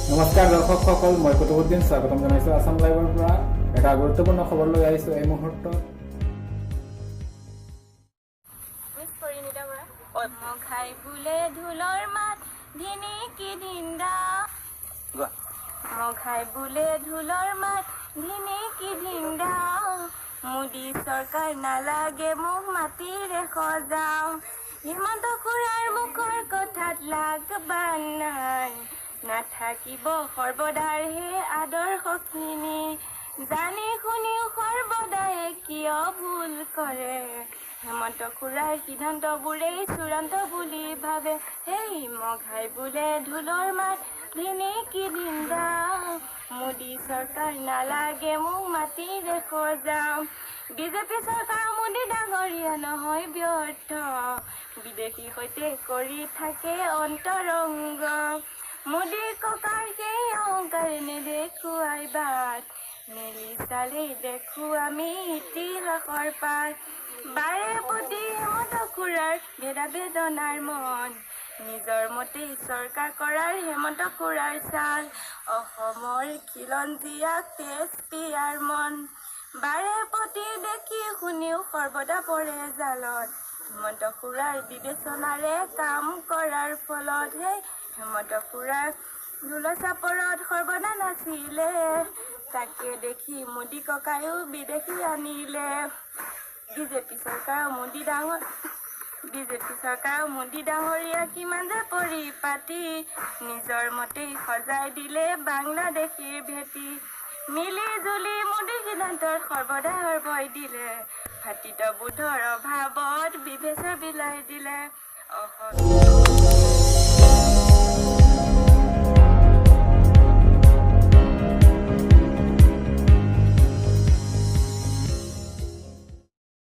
নমস্কাৰ দৰ্শকসকল, মই কুতুবুদ্দিন স্বাগতম জনাইছোঁ আসাম লাইভৰ পৰা এটা গুৰুত্বপূৰ্ণ খবৰ লৈ আহিছোঁ এই মুহূৰ্তত। খাই বোলে ঢোলৰ মাত ধিনিকি ধিন্দা খাই বোলে ঢোলৰ মাত ধিনিকি ধিন্দা মোদী চৰকাৰ নালাগে মোক মাটিৰে সজাও হিমন্ত খুৰাৰ মুখৰ কথাত লাগবান নাই নাথাকিব সৰ্বদাৰ হে আদৰ্শখিনি জানি শুনিও সৰ্বদাই কিয় ভুল কৰে হেমন্ত খুৰাৰ সিদ্ধান্তবোৰেই চূড়ান্ত বুলি ভাবে সেই মঘাই বোলে ঢোলৰ মাত ধিনিকি ধিন্দা মোদী চৰকাৰ নালাগে মোক মাটিৰে সজাও বিজেপি চৰকাৰ মোদী ডাঙৰীয়া নহয় ব্যৰ্থ বিদেশীৰ সৈতে কৰি থাকে অন্তৰংগ মোদীৰ ককাৰ সেই অহংকাৰ নেদেখুৱাই বাট মেলি চালি দেখো আমি ইতিহাসৰ পাৰ বাৰে প্ৰতি হেমন্ত খুৰাৰ ভেদাভেদনাৰ মন নিজৰ মতেই চৰকাৰ কৰাৰ হেমন্ত খুৰাৰ ছাল অসমৰ খিলঞ্জীয়াক তেজপিয়াৰ মন বাৰে প্ৰতি দেখি শুনিও সৰ্বদা পৰে জালত হেমন্ত খুৰাৰ বিবেচনাৰে কাম কৰাৰ ফলত হেমন্ত খুৰাৰ ঢোলৰ চাপৰত সৰ্বদা নাছিলে তাকে দেখি মোদী ককায়ো বিদেশী আনিলে বিজেপি চৰকাৰ মোদী ডাঙৰীয়া কিমান যে পৰিপাটি নিজৰ মতেই সজাই দিলে বাংলাদেশীৰ ভেটি মিলি জুলি মোদীৰ সিদ্ধান্তত সৰ্বদা হৰবই দিলে ভাতৃত্ববোধৰ অভাৱত বিভেচৰ বিলাই দিলে